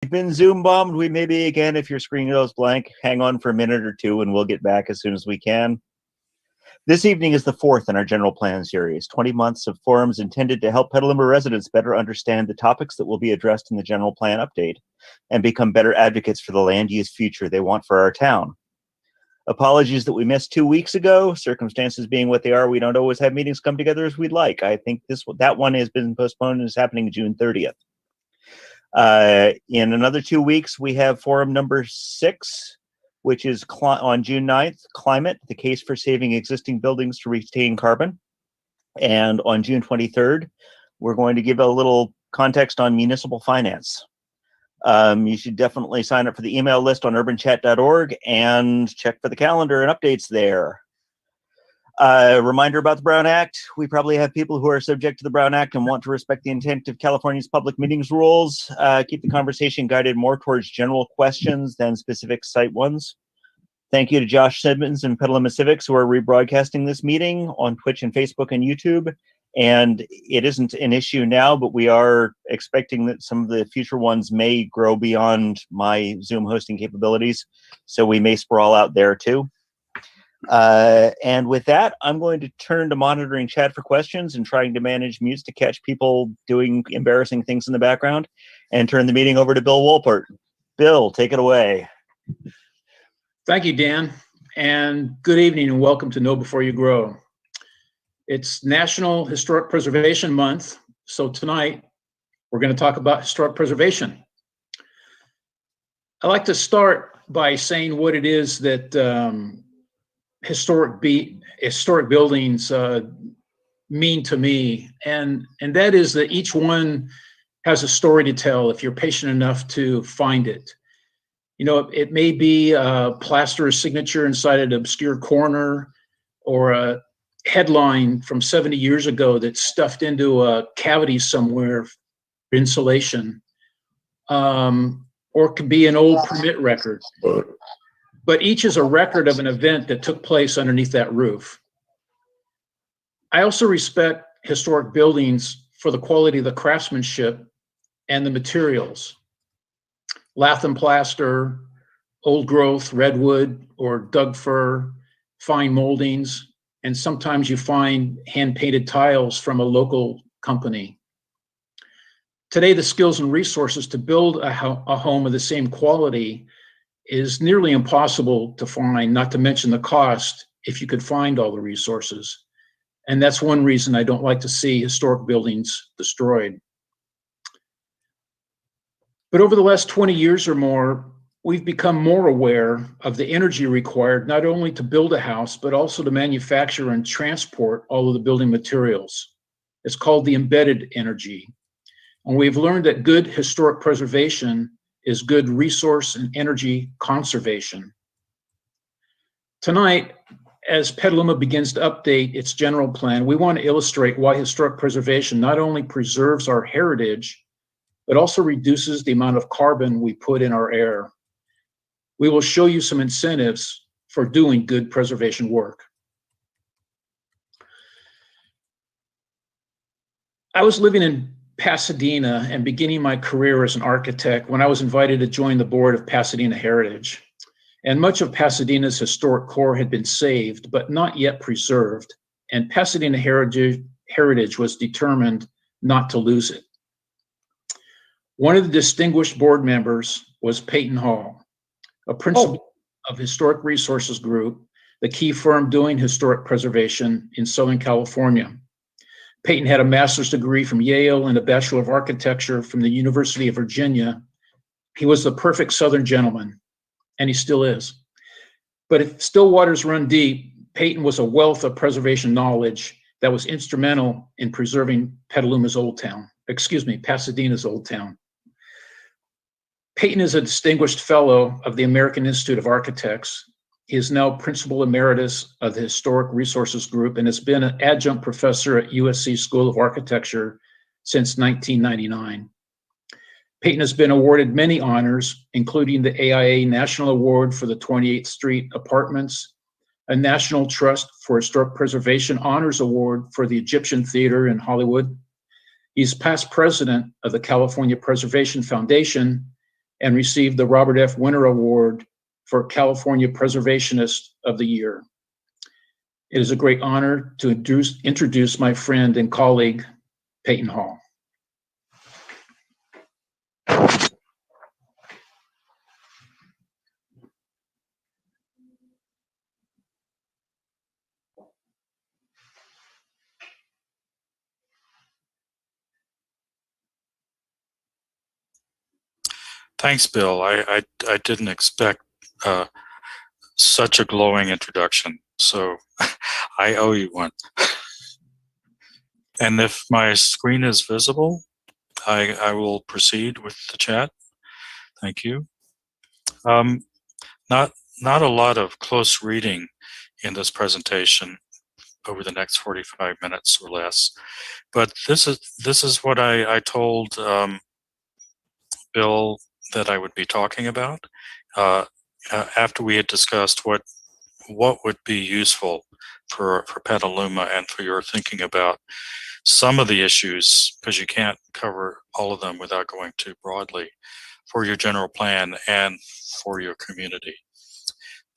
We've been Zoom bombed. We may be again. If your screen goes blank, hang on for a minute or two and we'll get back as soon as we can. This evening is the fourth in our general plan series, 20 months of forums intended to help Petaluma residents better understand the topics that will be addressed in the general plan update and become better advocates for the land use future they want for our town. Apologies that we missed 2 weeks ago. Circumstances being what they are, we don't always have meetings come together as we'd like. I think that one has been postponed and is happening June 30th. In another 2 weeks, we have forum number 6, which is on June 9th, Climate, the Case for Saving Existing Buildings to Retain Carbon. And on June 23rd, we're going to give a little context on municipal finance. You should definitely sign up for the email list on urbanchat.org and check for the calendar and updates there. Reminder about the Brown Act. We probably have people who are subject to the Brown Act and want to respect the intent of California's public meetings rules. Keep the conversation guided more towards general questions than specific site ones. Thank you to Josh Simmons and Petaluma Civics who are rebroadcasting this meeting on Twitch and Facebook and YouTube. And it isn't an issue now, but we are expecting that some of the future ones may grow beyond my Zoom hosting capabilities. So we may sprawl out there too. And with that, I'm going to turn to monitoring chat for questions and trying to manage mutes to catch people doing embarrassing things in the background and turn the meeting over to Bill Wolpert. Bill, take it away. Thank you, Dan, and good evening and welcome to Know Before You Grow. It's National Historic Preservation Month, so tonight we're going to talk about historic preservation. I like to start by saying what it is that historic buildings mean to me, and that is that each one has a story to tell if you're patient enough to find it. You know, it may be a plaster signature inside an obscure corner, or a headline from 70 years ago that's stuffed into a cavity somewhere for insulation, or it could be an old permit record. But each is a record of an event that took place underneath that roof. I also respect historic buildings for the quality of the craftsmanship and the materials. Lath and plaster, old growth, redwood or Doug fir, fine moldings, and sometimes you find hand-painted tiles from a local company. Today, the skills and resources to build a home of the same quality is nearly impossible to find, not to mention the cost if you could find all the resources. And that's one reason I don't like to see historic buildings destroyed. But over the last 20 years or more, we've become more aware of the energy required not only to build a house, but also to manufacture and transport all of the building materials. It's called the embedded energy. And we've learned that good historic preservation is good resource and energy conservation. Tonight, as Petaluma begins to update its general plan, we want to illustrate why historic preservation not only preserves our heritage, but also reduces the amount of carbon we put in our air. We will show you some incentives for doing good preservation work. I was living in Pasadena and beginning my career as an architect when I was invited to join the board of Pasadena Heritage. And much of Pasadena's historic core had been saved, but not yet preserved. And Pasadena Heritage was determined not to lose it. One of the distinguished board members was Peyton Hall, a principal of Historic Resources Group, the key firm doing historic preservation in Southern California. Peyton had a master's degree from Yale and a Bachelor of Architecture from the University of Virginia. He was the perfect Southern gentleman, and he still is. But if still waters run deep, Peyton was a wealth of preservation knowledge that was instrumental in preserving Pasadena's Old Town. Peyton is a distinguished fellow of the American Institute of Architects. He is now Principal Emeritus of the Historic Resources Group and has been an adjunct professor at USC School of Architecture since 1999. Peyton has been awarded many honors, including the AIA National Award for the 28th Street Apartments, a National Trust for Historic Preservation Honors Award for the Egyptian Theater in Hollywood. He's past president of the California Preservation Foundation and received the Robert F. Winter Award for California Preservationist of the Year. It is a great honor to introduce my friend and colleague, Peyton Hall. Thanks, Bill. I didn't expect such a glowing introduction, so I owe you one. And if my screen is visible, I will proceed with the chat. Thank you. Not a lot of close reading in this presentation over the next 45 minutes or less, but this is what I told Bill that I would be talking about after we had discussed what would be useful for Petaluma and for your thinking about some of the issues, because you can't cover all of them without going too broadly, for your general plan and for your community.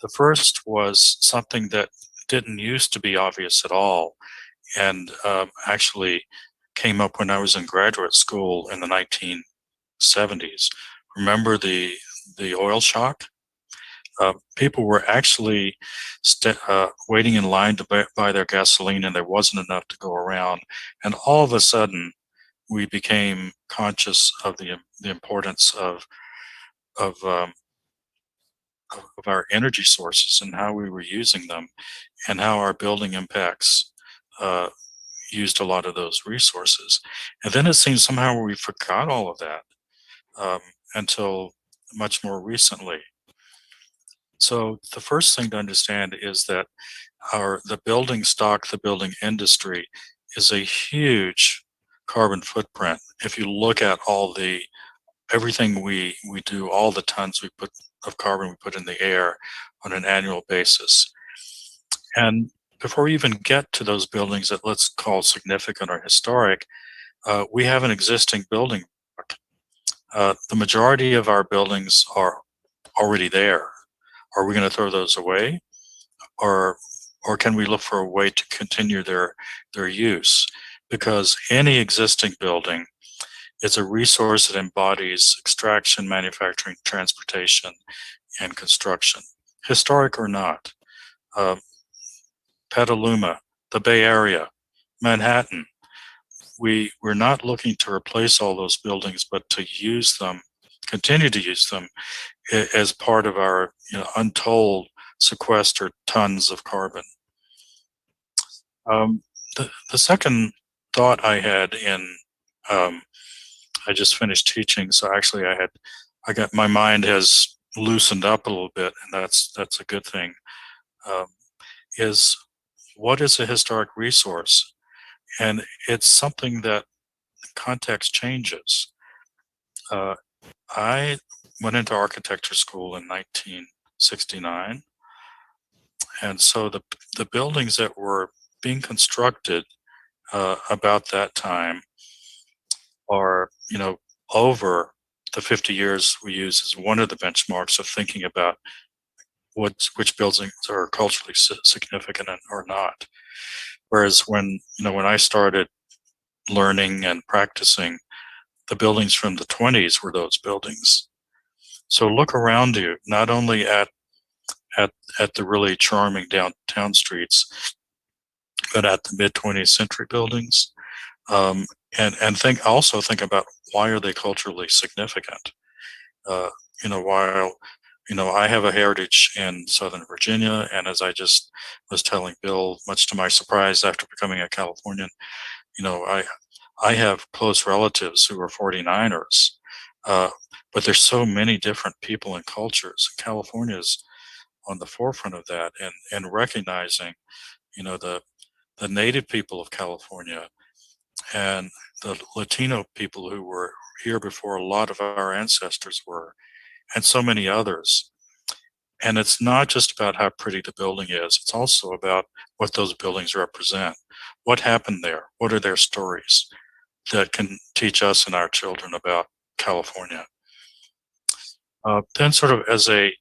The first was something that didn't used to be obvious at all, and actually came up when I was in graduate school in the 1970s. Remember the oil shock? People were actually waiting in line to buy their gasoline, and there wasn't enough to go around. And all of a sudden, we became conscious of the importance of our energy sources and how we were using them, and how our building impacts used a lot of those resources. And then it seems somehow we forgot all of that until much more recently. So the first thing to understand is that the building stock, the building industry, is a huge carbon footprint. If you look at everything we do, all the tons of carbon we put in the air on an annual basis. And before we even get to those buildings that let's call significant or historic, we have an existing building. The majority of our buildings are already there. Are we going to throw those away, or can we look for a way to continue their use? Because any existing building is a resource that embodies extraction, manufacturing, transportation, and construction, historic or not. Petaluma, the Bay Area, Manhattan. We're not looking to replace all those buildings, but to use them, continue to use them as part of our untold sequestered tons of carbon. The second thought I had I just finished teaching, so actually my mind has loosened up a little bit, and that's a good thing. Is what is a historic resource? And it's something that context changes. I went into architecture school in 1969, and so the buildings that were being constructed about that time are over the 50 years we use as one of the benchmarks of thinking about which buildings are culturally significant or not. Whereas when I started learning and practicing, the buildings from the 20s were those buildings. So look around you, not only at the really charming downtown streets, but at the mid-20th century buildings, and also think about, why are they culturally significant? While I have a heritage in Southern Virginia, and as I just was telling Bill, much to my surprise after becoming a Californian, I have close relatives who are 49ers, but there's so many different people and cultures. California is on the forefront of that, and recognizing, the native people of California and the Latino people who were here before a lot of our ancestors were, and so many others. And it's not just about how pretty the building is, it's also about what those buildings represent. What happened there? What are their stories that can teach us and our children about California? Then sort of as a,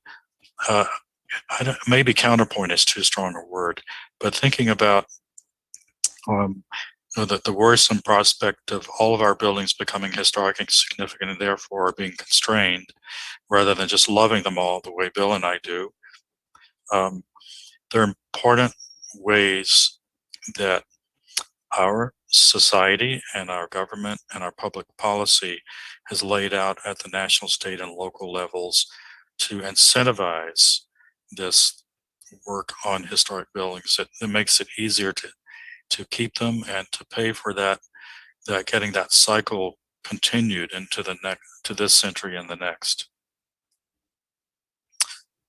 uh, maybe counterpoint is too strong a word, but thinking about the worrisome prospect of all of our buildings becoming historic and significant and therefore being constrained, rather than just loving them all the way Bill and I do. There are important ways that our society and our government and our public policy has laid out at the national, state, and local levels to incentivize this work on historic buildings. It makes it easier to keep them and to pay for that getting that cycle continued into to this century and the next.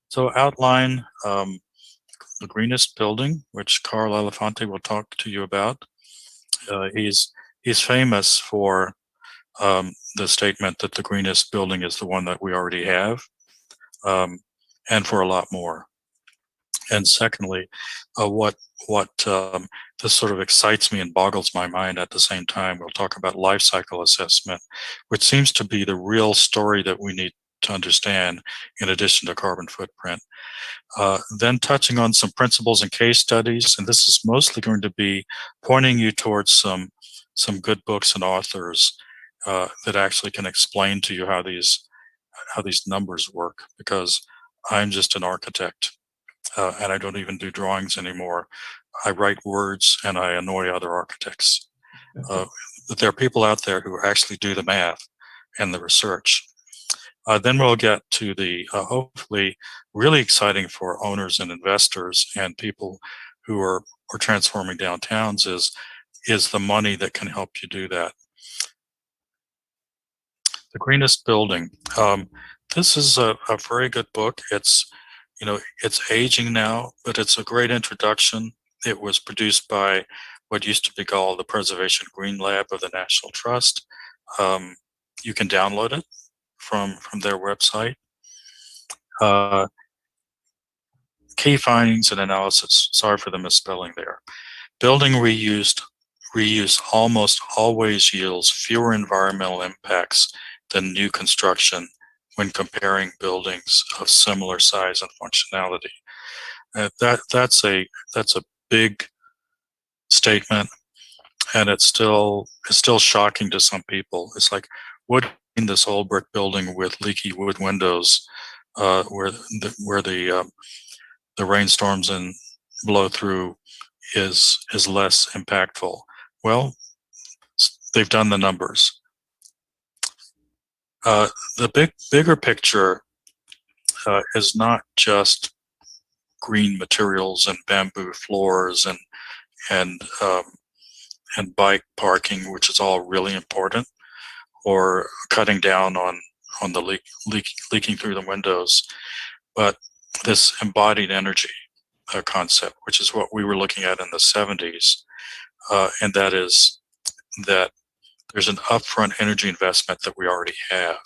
So outline the greenest building, which Carl Elefante will talk to you about. He's famous for the statement that the greenest building is the one that we already have, and for a lot more. And secondly, what this sort of excites me and boggles my mind at the same time, we'll talk about life cycle assessment, which seems to be the real story that we need to understand in addition to carbon footprint. Then touching on some principles and case studies, and this is mostly going to be pointing you towards some good books and authors that actually can explain to you how these numbers work, because I'm just an architect and I don't even do drawings anymore. I write words and I annoy other architects. But there are people out there who actually do the math and the research. Then we'll get to the hopefully really exciting for owners and investors and people who are transforming downtowns is the money that can help you do that. The Greenest Building. This is a very good book. It's aging now, but it's a great introduction. It was produced by what used to be called the Preservation Green Lab of the National Trust. You can download it from their website. Key findings and analysis. Sorry for the misspelling there. Building reuse almost always yields fewer environmental impacts than new construction when comparing buildings of similar size and functionality. That's a big statement, and it's still shocking to some people. It's like, what in this old brick building with leaky wood windows, where the rainstorms and blow through is less impactful? Well, they've done the numbers. The bigger picture is not just green materials and bamboo floors and bike parking, which is all really important, or cutting down on the leaking through the windows, but this embodied energy concept, which is what we were looking at in the 70s, and that is that there's an upfront energy investment that we already have.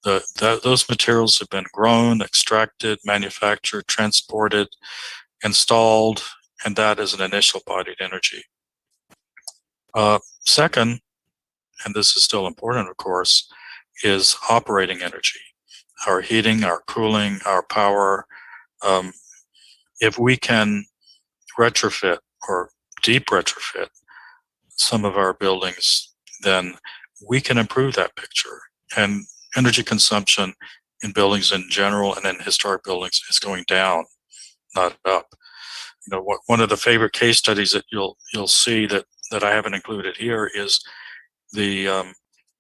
Those materials have been grown, extracted, manufactured, transported, installed, and that is an initial embodied energy. Second, and this is still important, of course, is operating energy. Our heating, our cooling, our power. If we can retrofit or deep retrofit some of our buildings, then we can improve that picture. And energy consumption in buildings in general and in historic buildings is going down, not up. One of the favorite case studies that you'll see that I haven't included here is the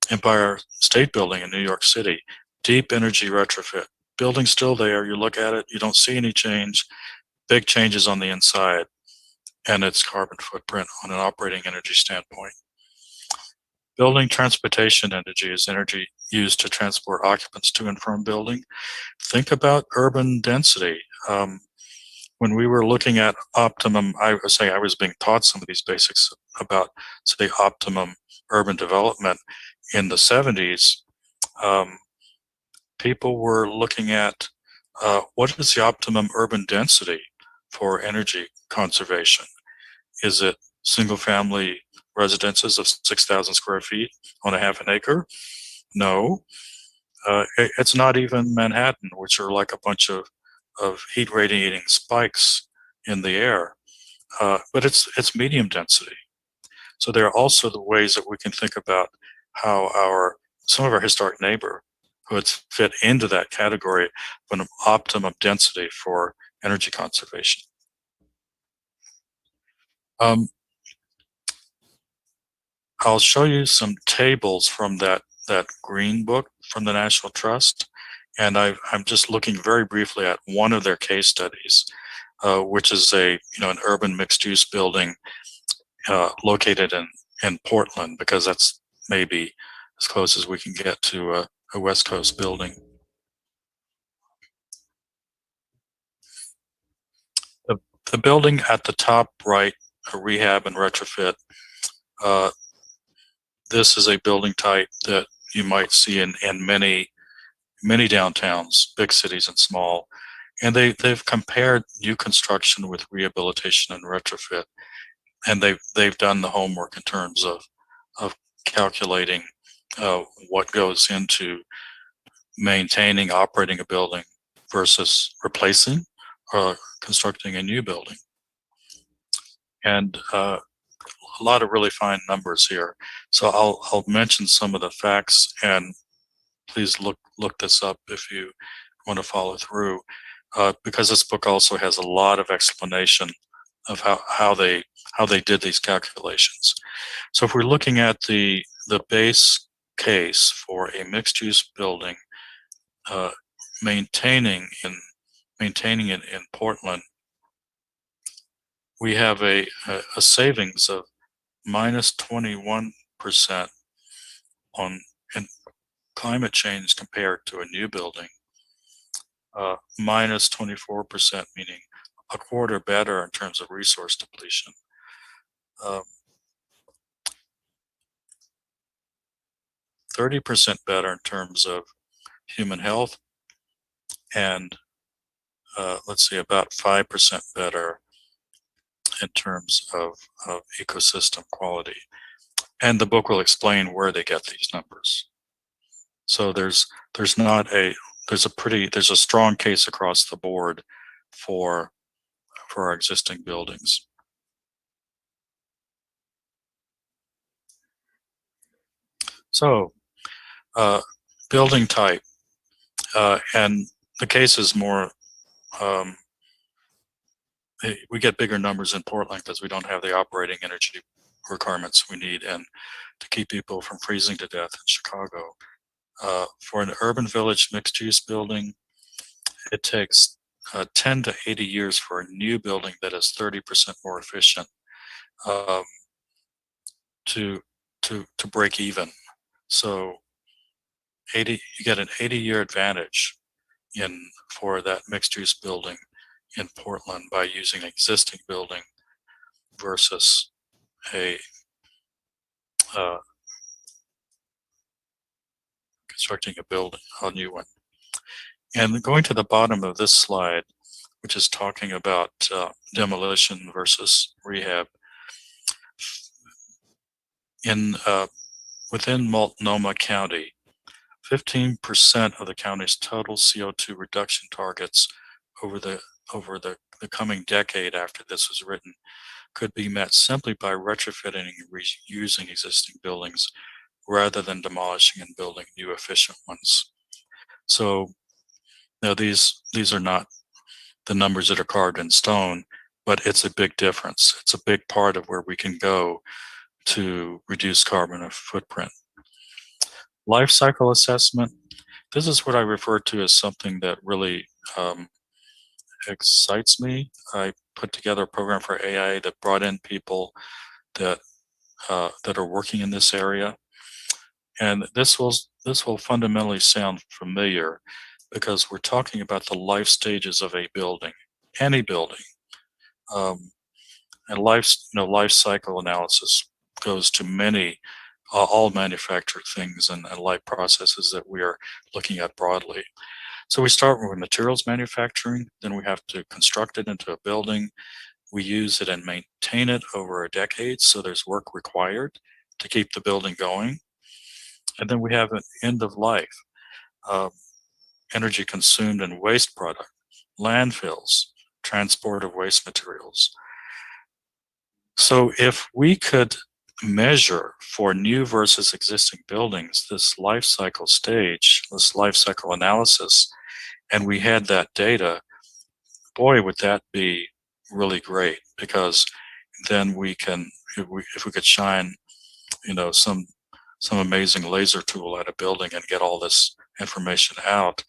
Empire State Building in New York City. Deep energy retrofit. Building's still there. You look at it, you don't see any change. Big changes on the inside, and its carbon footprint on an operating energy standpoint. Building transportation energy is energy used to transport occupants to and from building. Think about urban density. When we were looking at optimum, I was being taught some of these basics about, say, optimum urban development in the 70s. People were looking at what is the optimum urban density for energy conservation? Is it single-family residences of 6,000 square feet on a half an acre? No. It's not even Manhattan, which are like a bunch of heat radiating spikes in the air, but it's medium density. So there are also the ways that we can think about how some of our historic neighborhoods fit into that category of an optimum density for energy conservation. I'll show you some tables from that green book from the National Trust, and I'm just looking very briefly at one of their case studies, which is an urban mixed-use building located in Portland, because that's maybe as close as we can get to a West Coast building. The building at the top right, a Rehab and Retrofit. This is a building type that you might see in many downtowns, big cities and small. And they've compared new construction with rehabilitation and retrofit. And they've done the homework in terms of calculating what goes into maintaining, operating a building versus replacing or constructing a new building. And a lot of really fine numbers here. So I'll mention some of the facts, and please look this up if you want to follow through, because this book also has a lot of explanation of how they did these calculations. So if we're looking at the base case for a mixed-use building, maintaining it in Portland, we have a savings of minus 21% in climate change compared to a new building, minus 24%, meaning a quarter better in terms of resource depletion. 30% better in terms of human health, and let's see, about 5% better in terms of ecosystem quality. And the book will explain where they get these numbers. So there's a strong case across the board for our existing buildings. So building type, and the case is more, we get bigger numbers in Portland because we don't have the operating energy requirements we need and to keep people from freezing to death in Chicago. For an urban village mixed-use building, it takes 10 to 80 years for a new building that is 30% more efficient to break even. So you get an 80-year advantage for that mixed-use building in Portland by using an existing building versus constructing a new one. And going to the bottom of this slide, which is talking about demolition versus rehab, within Multnomah County, 15% of the county's total CO2 reduction targets over the coming decade after this was written could be met simply by retrofitting and reusing existing buildings rather than demolishing and building new efficient ones. So now these are not the numbers that are carved in stone, but it's a big difference. It's a big part of where we can go to reduce carbon footprint. Life cycle assessment. This is what I refer to as something that really excites me. I put together a program for AI that brought in people that are working in this area, and this will fundamentally sound familiar because we're talking about the life stages of a building, any building, and life cycle analysis goes to many all manufactured things and life processes that we are looking at broadly. So we start with materials manufacturing, then we have to construct it into a building. We use it and maintain it over a decade, so there's work required to keep the building going. And then we have an end of life. uh, energy consumed in waste product, landfills, transport of waste materials. So if we could measure for new versus existing buildings this life cycle stage, this life cycle analysis, and we had that data, boy, would that be really great, because then we can, if we could shine, some amazing laser tool at a building and get all this information out,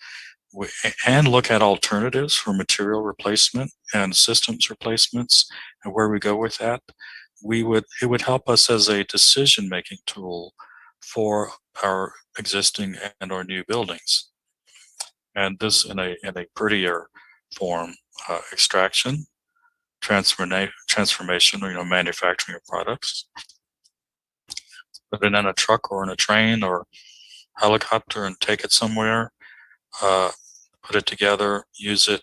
and look at alternatives for material replacement and systems replacements and where we go with that, it would help us as a decision-making tool for our existing and our new buildings. And this in a prettier form: extraction, transformation, manufacturing of products, put it in a truck or in a train or helicopter and take it somewhere, put it together, use it.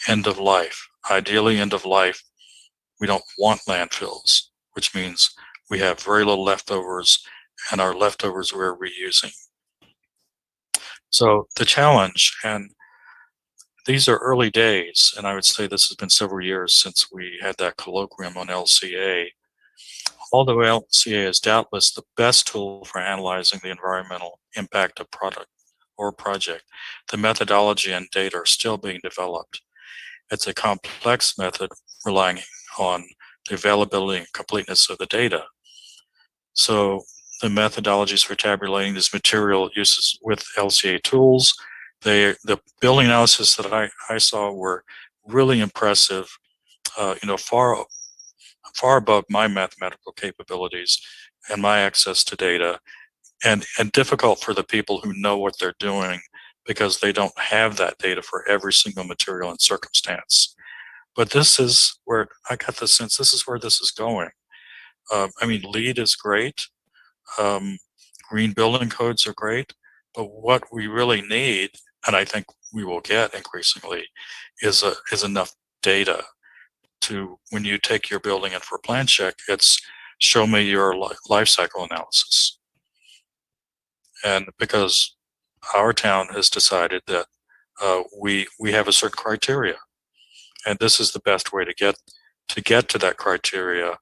End of life, ideally end of life. We don't want landfills, which means we have very little leftovers, and our leftovers we're reusing. So the challenge, and these are early days, and I would say this has been several years since we had that colloquium on LCA. Although LCA is doubtless the best tool for analyzing the environmental impact of product or project, the methodology and data are still being developed. It's a complex method relying on the availability and completeness of the data. So the methodologies for tabulating this material uses with LCA tools, the building analysis that I saw were really impressive, far above my mathematical capabilities and my access to data, and difficult for the people who know what they're doing, because they don't have that data for every single material and circumstance. But this is where I got the sense this is where this is going. LEED is great. Green building codes are great. But what we really need, and I think we will get increasingly, is enough data to, when you take your building in for a plan check, it's show me your life cycle analysis. And because our town has decided that we have a certain criteria, and this is the best way to get to that criteria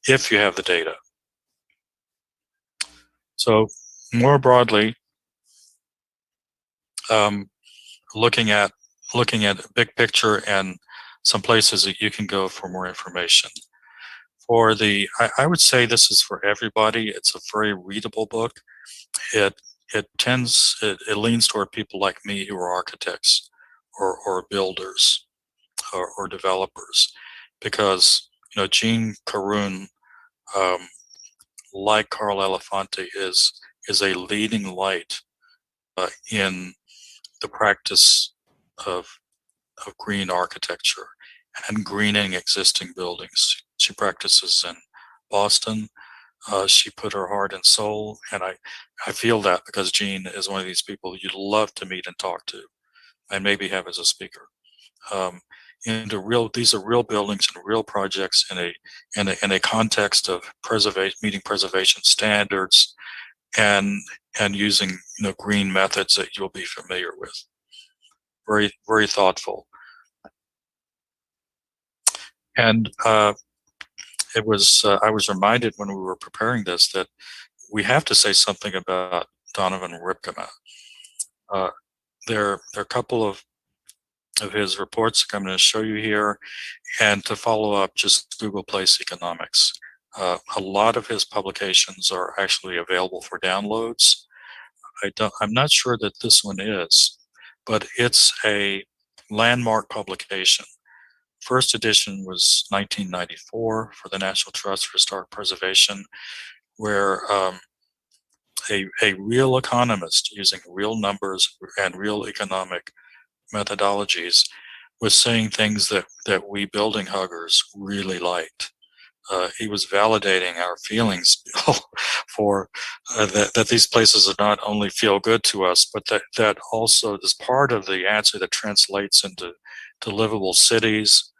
if you have the data. So more broadly, looking at big picture and some places that you can go for more information. I would say this is for everybody. It's a very readable book. It leans toward people like me who are architects or builders or developers, because Gene Caroon, like Carl Elefante, is a leading light in the practice of green architecture and greening existing buildings. She practices in Boston. She put her heart and soul, and I feel that, because Gene is one of these people you'd love to meet and talk to, and maybe have as a speaker. These are real buildings and real projects in a context of meeting preservation standards, and using green methods that you'll be familiar with. Very, very thoughtful. And I was reminded when we were preparing this that we have to say something about Donovan Ripkena. There are a couple of his reports I'm going to show you here, and to follow up, just Google Place Economics. A lot of his publications are actually available for downloads. I'm not sure that this one is, but it's a landmark publication. First edition was 1994 for the National Trust for Historic Preservation, where a real economist using real numbers and real economic methodologies was saying things that we building huggers really liked. He was validating our feelings for that these places are not only feel good to us, but that also is part of the answer that translates into livable cities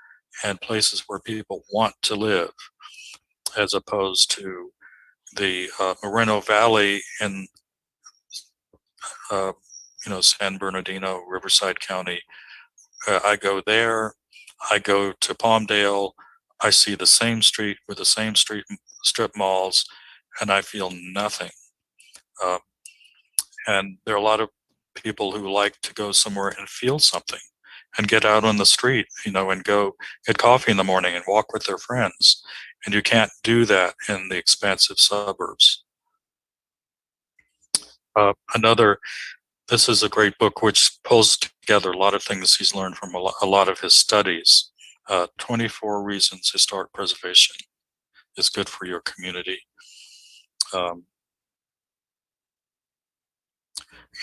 and places where people want to live, as opposed to the Moreno Valley in San Bernardino, Riverside County. I go there, I go to Palmdale, I see the same street with the same strip malls, and I feel nothing. And there are a lot of people who like to go somewhere and feel something and get out on the street, and go get coffee in the morning and walk with their friends. And you can't do that in the expansive suburbs. This is a great book which pulls together a lot of things he's learned from a lot of his studies. 24 Reasons Historic Preservation is good for your community.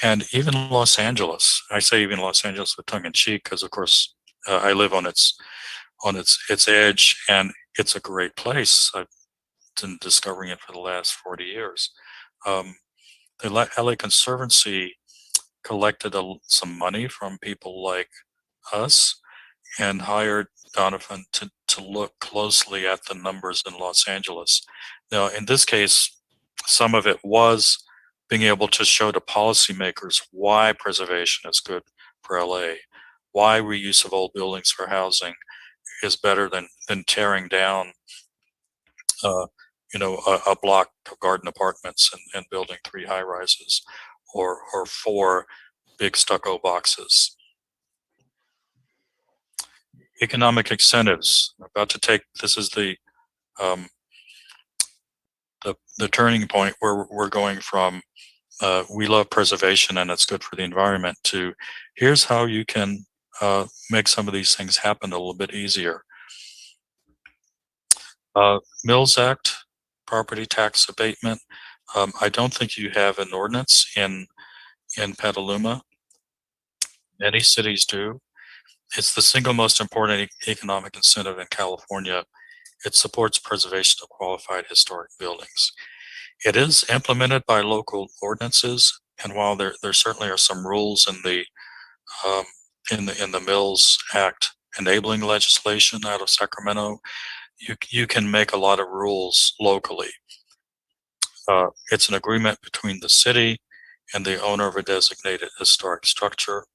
And even Los Angeles, I say even Los Angeles with tongue in cheek, because of course I live on its edge, and it's a great place. I've been discovering it for the last 40 years. The LA Conservancy collected some money from people like us and hired Donovan to look closely at the numbers in Los Angeles. Now, in this case, some of it was being able to show to policymakers why preservation is good for LA, why reuse of old buildings for housing is better than tearing down a block of garden apartments and building 3 high-rises or 4 big stucco boxes. Economic incentives. This is the turning point where we're going from we love preservation and it's good for the environment to here's how you can make some of these things happen a little bit easier. Mills Act, property tax abatement. I don't think you have an ordinance in Petaluma. Many cities do. It's the single most important economic incentive in California. It supports preservation of qualified historic buildings. It is implemented by local ordinances, and while there certainly are some rules in the Mills Act enabling legislation out of Sacramento, you can make a lot of rules locally. It's an agreement between the city and the owner of a designated historic structure.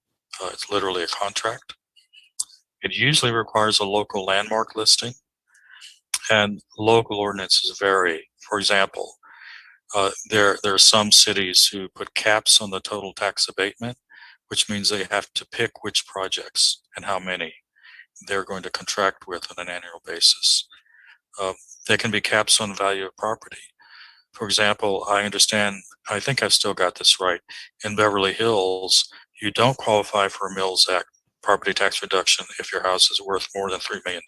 It's literally a contract. It usually requires a local landmark listing, and local ordinances vary. For example, there are some cities who put caps on the total tax abatement, which means they have to pick which projects and how many they're going to contract with on an annual basis. There can be caps on value of property. For example, I think I've still got this right. In Beverly Hills, you don't qualify for a Mills Act property tax reduction if your house is worth more than $3 million,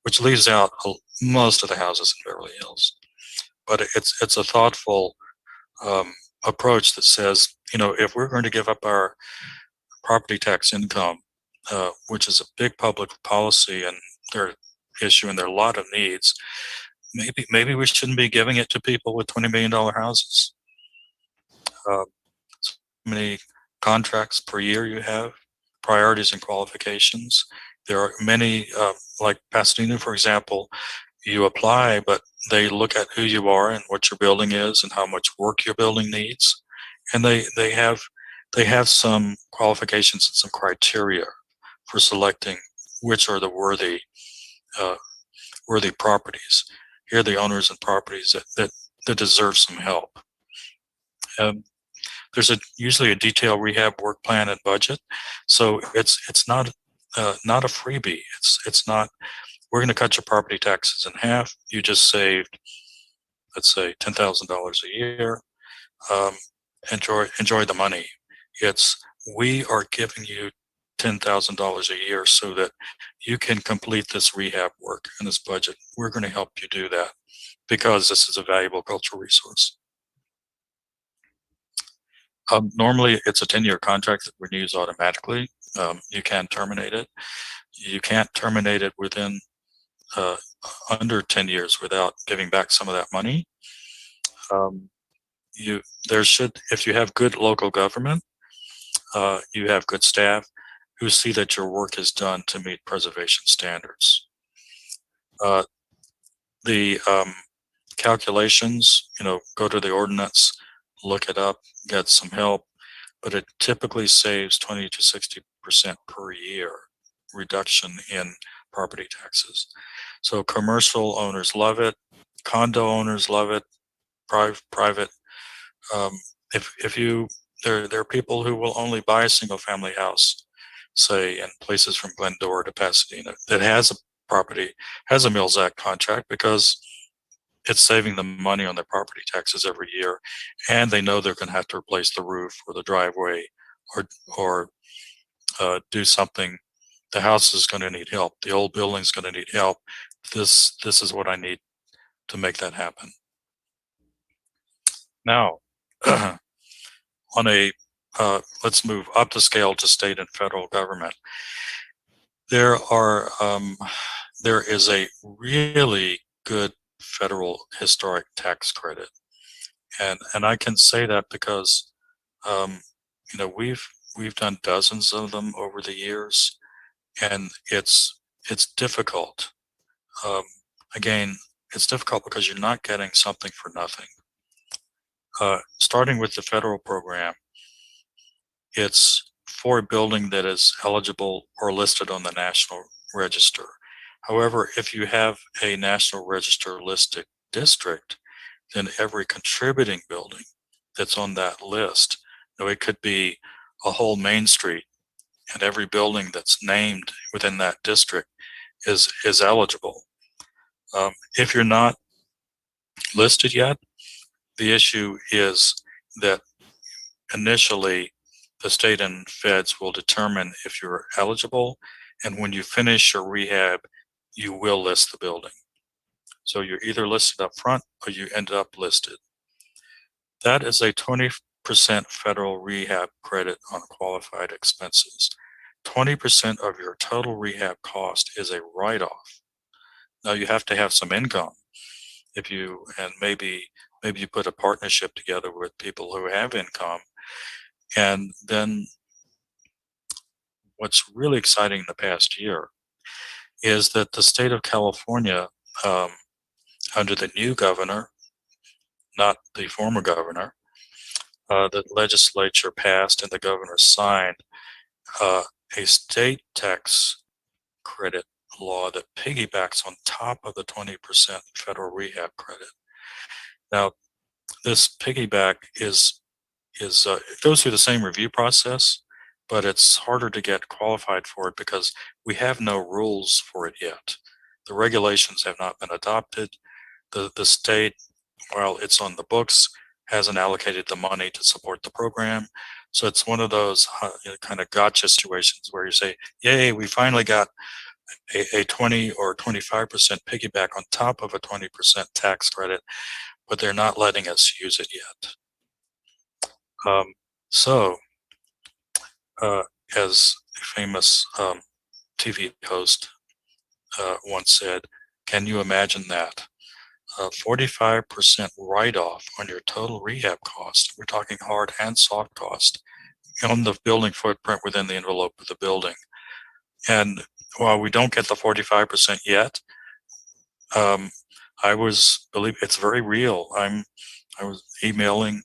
which leaves out most of the houses in Beverly Hills. But it's a thoughtful approach that says, if we're going to give up our property tax income, which is a big public policy and their issue, and there are a lot of needs, maybe we shouldn't be giving it to people with $20 million houses. So many contracts per year you have, priorities and qualifications. There are many, like Pasadena, for example, you apply, but they look at who you are and what your building is and how much work your building needs. And they have some qualifications and some criteria for selecting which are the worthy properties. Here are the owners and properties that deserve some help. There's usually a detailed rehab work plan and budget, so it's not a freebie. It's not, we're going to cut your property taxes in half. You just saved, let's say, $10,000 a year. Enjoy the money. We are giving you $10,000 a year so that you can complete this rehab work in this budget. We're going to help you do that because this is a valuable cultural resource. Normally, it's a 10-year contract that renews automatically. You can terminate it. You can't terminate it within under 10 years without giving back some of that money. If you have good local government, you have good staff who see that your work is done to meet preservation standards. The calculations, go to the ordinance, look it up, get some help. but it typically saves 20 to 60% per year reduction in property taxes. So commercial owners love it, condo owners love it, private. If you there are people who will only buy a single family house, say in places from Glendora to Pasadena, that has a Mills Act contract because it's saving them money on their property taxes every year, and they know they're going to have to replace the roof or the driveway or do something. The house is going to need help. The old building's going to need help. This is what I need to make that happen. Now, on a let's move up the scale to state and federal government. There is a really good federal historic tax credit, and I can say that because we've done dozens of them over the years, and it's difficult. Again, it's difficult because you're not getting something for nothing. Starting with the federal program, it's for a building that is eligible or listed on the National Register. However, if you have a National Register listed district, then every contributing building that's on that list, it could be a whole Main Street, and every building that's named within that district is eligible. If you're not listed yet, the issue is that initially the state and feds will determine if you're eligible, and when you finish your rehab, you will list the building. So you're either listed up front or you end up listed. That is a 20% federal rehab credit on qualified expenses. 20% of your total rehab cost is a write-off. Now you have to have some income. Maybe you put a partnership together with people who have income. And then what's really exciting in the past year is that the state of California, under the new governor, not the former governor, the legislature passed and the governor signed a state tax credit law that piggybacks on top of the 20% federal rehab credit. Now, this piggyback it goes through the same review process, but it's harder to get qualified for it because we have no rules for it yet. The regulations have not been adopted. The state, while it's on the books, hasn't allocated the money to support the program. So it's one of those kind of gotcha situations where you say, yay, we finally got a 20 or 25% piggyback on top of a 20% tax credit, but they're not letting us use it yet. As a famous TV host once said, can you imagine that? 45% write-off on your total rehab cost. We're talking hard and soft cost on the building footprint within the envelope of the building. And while we don't get the 45% yet, believe it's very real. I was emailing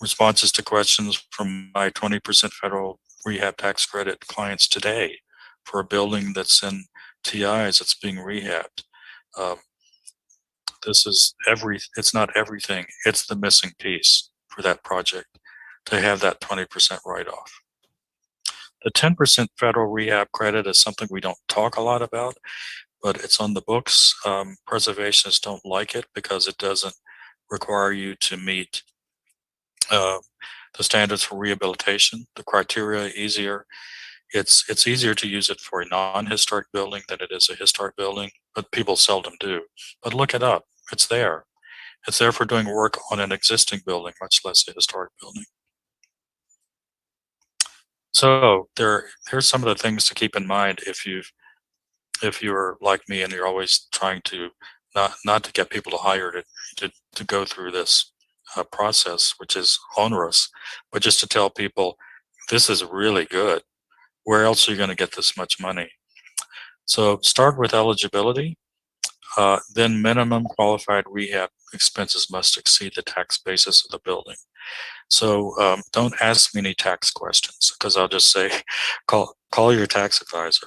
responses to questions from my 20% federal rehab tax credit clients today for a building that's in TIs that's being rehabbed. It's not everything, it's the missing piece for that project to have that 20% write-off. The 10% federal rehab credit is something we don't talk a lot about, but it's on the books. Preservationists don't like it because it doesn't require you to meet the standards for rehabilitation. The criteria easier. It's easier to use it for a non-historic building than it is a historic building, but people seldom do. But look it up. It's there. It's there for doing work on an existing building, much less a historic building. So here's some of the things to keep in mind if you're like me and you're always trying to not to get people to hire to go through this process, which is onerous, but just to tell people this is really good. Where else are you going to get this much money? So start with eligibility. Then minimum qualified rehab expenses must exceed the tax basis of the building. So don't ask me any tax questions because I'll just say, call your tax advisor.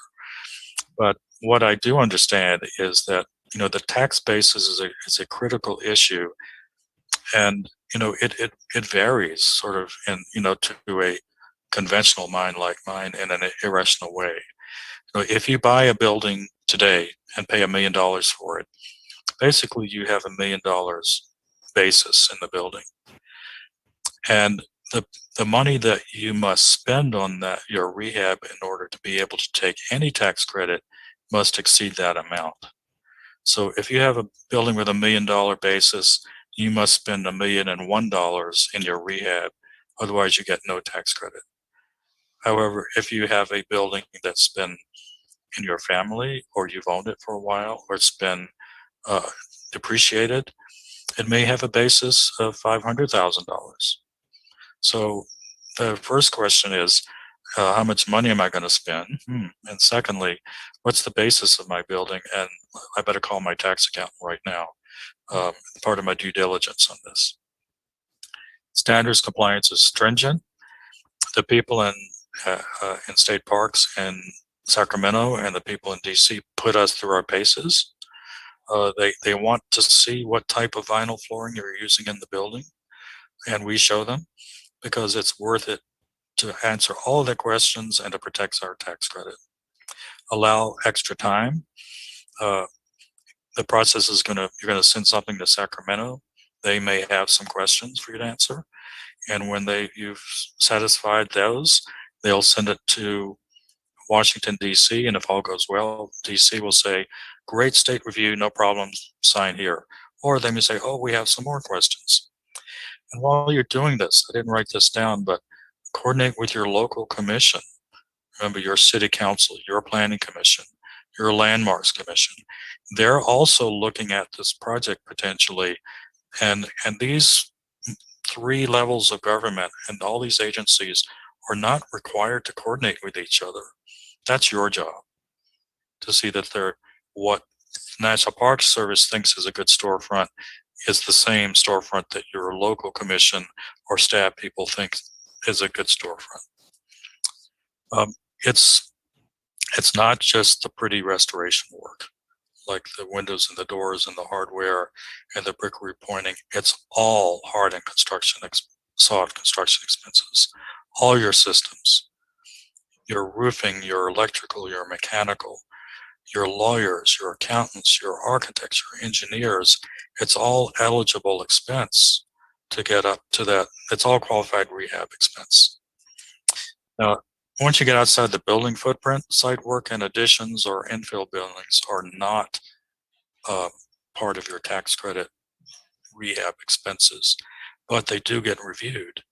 But what I do understand is that the tax basis is a critical issue, and it varies sort of to a conventional mind like mine in an irrational way. If you buy a building today and pay $1 million for it, basically you have $1 million basis in the building, and the money that you must spend on that your rehab in order to be able to take any tax credit must exceed that amount. So if you have a building with $1 million basis, you must spend $1,001 in your rehab, otherwise you get no tax credit. However, if you have a building that's been in your family, or you've owned it for a while, or it's been depreciated, it may have a basis of $500,000. So the first question is, how much money am I going to spend? And secondly, what's the basis of my building? And I better call my tax accountant right now. Part of my due diligence on this. Standards compliance is stringent. The people in state parks in Sacramento and the people in DC put us through our paces. They want to see what type of vinyl flooring you're using in the building, and we show them, because it's worth it to answer all the questions and to protect our tax credit. Allow extra time. The process is you're gonna send something to Sacramento. They may have some questions for you to answer, and when you've satisfied those, they'll send it to Washington, D.C., and if all goes well, D.C. will say, great state review, no problems, sign here. Or they may say, oh, we have some more questions. And while you're doing this, I didn't write this down, but coordinate with your local commission. Remember, your city council, your planning commission, your landmarks commission. They're also looking at this project potentially, and these 3 levels of government and all these agencies are not required to coordinate with each other. That's your job, to see that what National Park Service thinks is a good storefront is the same storefront that your local commission or staff people think is a good storefront. It's not just the pretty restoration work, like the windows and the doors and the hardware and the brick repointing. It's all hard and soft construction expenses, all your systems, your roofing, your electrical, your mechanical, your lawyers, your accountants, your architects, your engineers. It's all eligible expense to get up to that. It's all qualified rehab expense. Now, once you get outside the building footprint, site work and additions or infill buildings are not part of your tax credit rehab expenses, but they do get reviewed.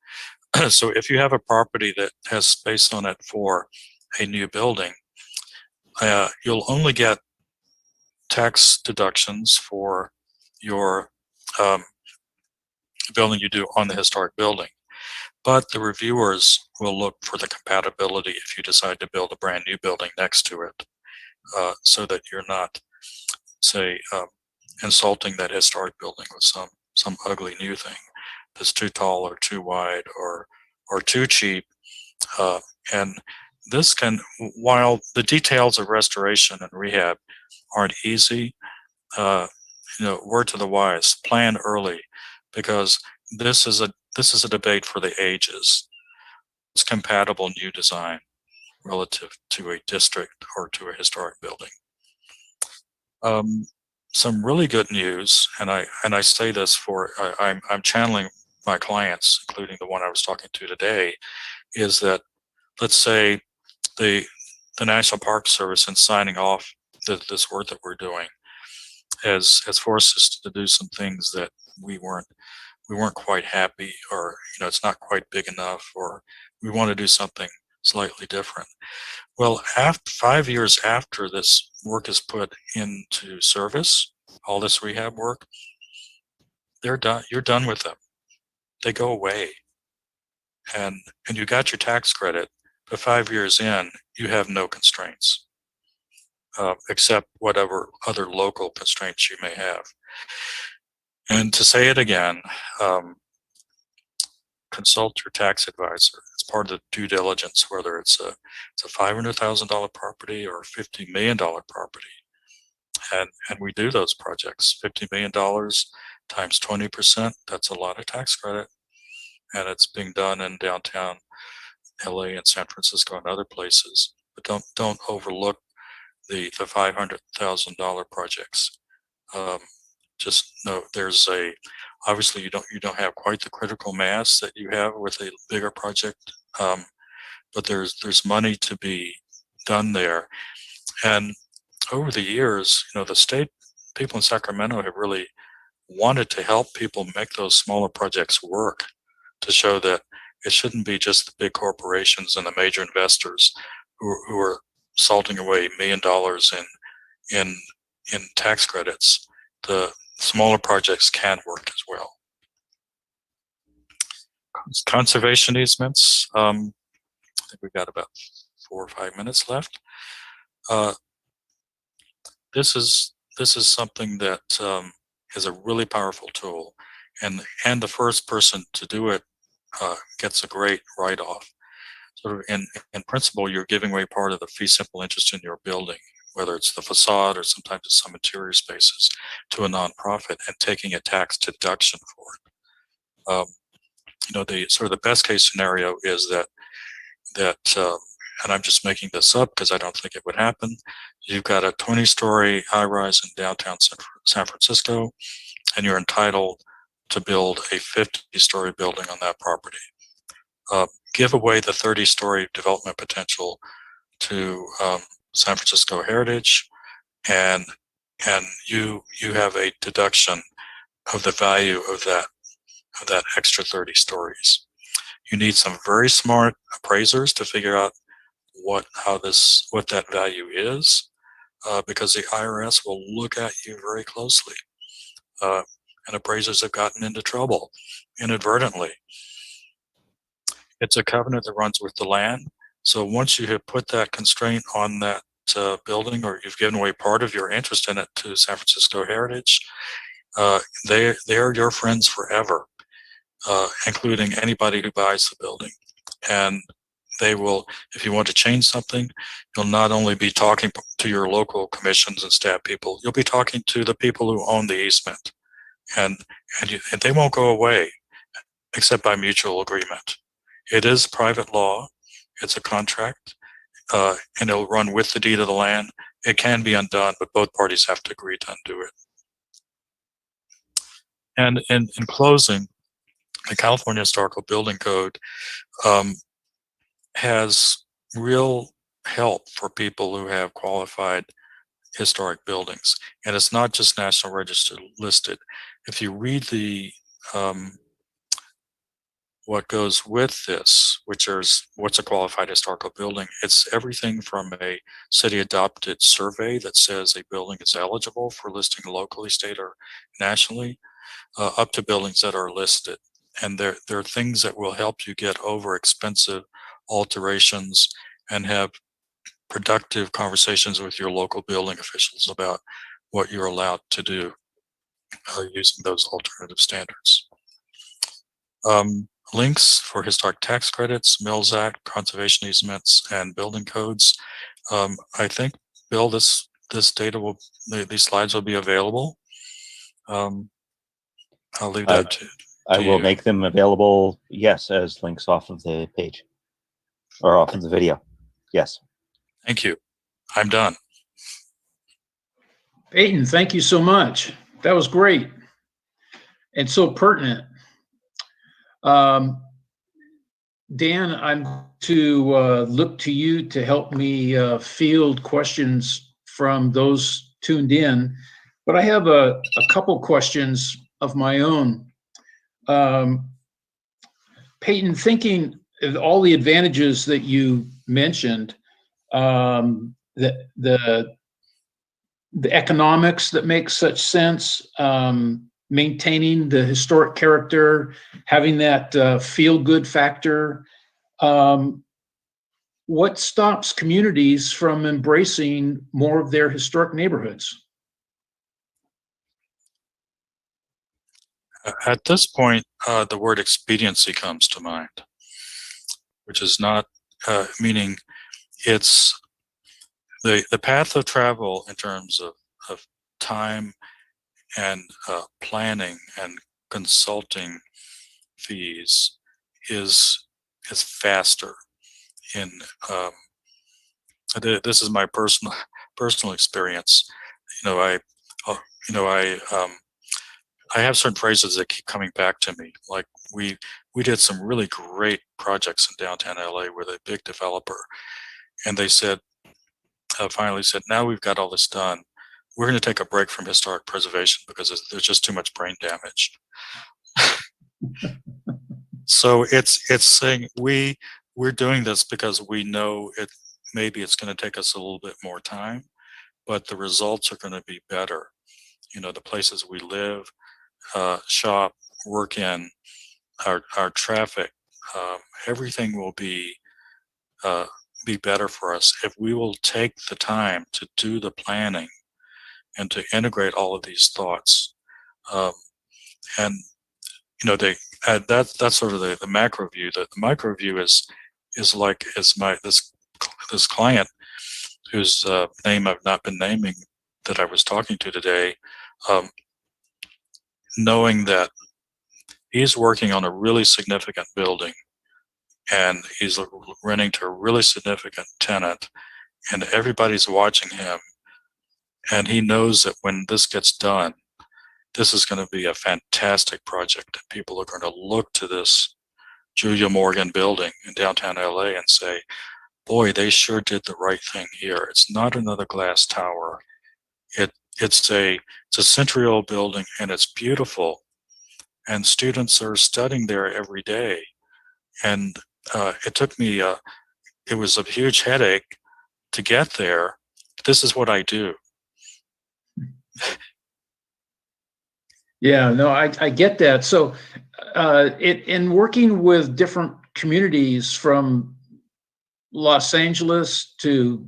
So if you have a property that has space on it for a new building, you'll only get tax deductions for your building you do on the historic building. But the reviewers will look for the compatibility if you decide to build a brand new building next to it, so that you're not, say, insulting that historic building with some ugly new thing that's too tall or too wide or too cheap. And this can, while the details of restoration and rehab aren't easy, word to the wise, plan early, because this is a debate for the ages. It's compatible new design relative to a district or to a historic building. Some really good news, and I say this for I'm channeling my clients, including the one I was talking to today, is that, let's say the National Park Service, in signing off this work that we're doing, has forced us to do some things that we weren't quite happy, or it's not quite big enough, or we want to do something slightly different. Well, 5 years after this work is put into service, all this rehab work, they're done. You're done with them. They go away, and you got your tax credit. But 5 years in, you have no constraints, except whatever other local constraints you may have. And to say it again, consult your tax advisor. It's part of the due diligence, whether it's a $500,000 property or a $50 million property. And we do those projects. $50 million times 20%, that's a lot of tax credit. And it's being done in downtown LA and San Francisco and other places. But don't overlook the $500,000 projects. Just know there's obviously you don't have quite the critical mass that you have with a bigger project, but there's money to be done there. And over the years, the state people in Sacramento have really wanted to help people make those smaller projects work, to show that it shouldn't be just the big corporations and the major investors who are salting away $1 million in tax credits. The smaller projects can work as well. Conservation easements. I think we've got about 4 or 5 minutes left. This is something that is a really powerful tool, and the first person to do it gets a great write-off. Sort of in principle, you're giving away part of the fee simple interest in your building, whether it's the facade or sometimes it's some interior spaces, to a nonprofit, and taking a tax deduction for it. The sort of the best case scenario is that and I'm just making this up because I don't think it would happen. You've got a 20-story high-rise in downtown San Francisco, and you're entitled to build a 50-story building on that property. Give away the 30-story development potential to San Francisco Heritage, and you have a deduction of the value of that extra 30 stories. You need some very smart appraisers to figure out what that value is, because the IRS will look at you very closely. And appraisers have gotten into trouble inadvertently. It's a covenant that runs with the land. So once you have put that constraint on that building, or you've given away part of your interest in it to San Francisco Heritage, they are your friends forever, including anybody who buys the building. And they will, if you want to change something, you'll not only be talking to your local commissions and staff people, you'll be talking to the people who own the easement. And they won't go away except by mutual agreement. It is private law. It's a contract, and it'll run with the deed of the land. It can be undone, but both parties have to agree to undo it. And in closing, the California Historical Building Code has real help for people who have qualified historic buildings. And it's not just National Register listed. If you read the what goes with this, which is what's a qualified historical building, it's everything from a city adopted survey that says a building is eligible for listing locally, state, or nationally, up to buildings that are listed. And there are things that will help you get over expensive alterations and have productive conversations with your local building officials about what you're allowed to do using those alternative standards. Links for historic tax credits, Mills Act, conservation easements, and building codes. I think, Bill, these slides will be available. I'll leave that to I will you. make them available, yes, as links off of the page or off of the video. Yes. Thank you. I'm done. Peyton, thank you so much. That was great and so pertinent. Dan, I'm to look to you to help me field questions from those tuned in, but I have a couple questions of my own. Peyton, thinking of all the advantages that you mentioned, the economics that make such sense, maintaining the historic character, having that feel-good factor. What stops communities from embracing more of their historic neighborhoods? At this point, the word expediency comes to mind, which is not meaning it's the path of travel in terms of time and planning and consulting fees is faster. In this is my personal experience. You know, uh, you know, I have certain phrases that keep coming back to me. Like we did some really great projects in downtown LA with a big developer, and they said finally said, now we've got all this done. We're going to take a break from historic preservation because there's just too much brain damage. So it's saying we're doing this because we know maybe it's going to take us a little bit more time, but the results are going to be better. You know, the places we live, shop, work in, our traffic, everything will be better for us if we will take the time to do the planning and to integrate all of these thoughts. And you know, that's sort of the macro view. The micro view is like this client whose name I've not been naming that I was talking to today, knowing that he's working on a really significant building and he's renting to a really significant tenant, and everybody's watching him, and he knows that when this gets done, this is going to be a fantastic project, and people are going to look to this Julia Morgan building in downtown LA and say, boy, they sure did the right thing here. It's not another glass tower. It's a century-old building, and it's beautiful, and students are studying there every day. And it took me it was a huge headache to get there. This is what I do. Yeah, no, I get that. So, in working with different communities from Los Angeles to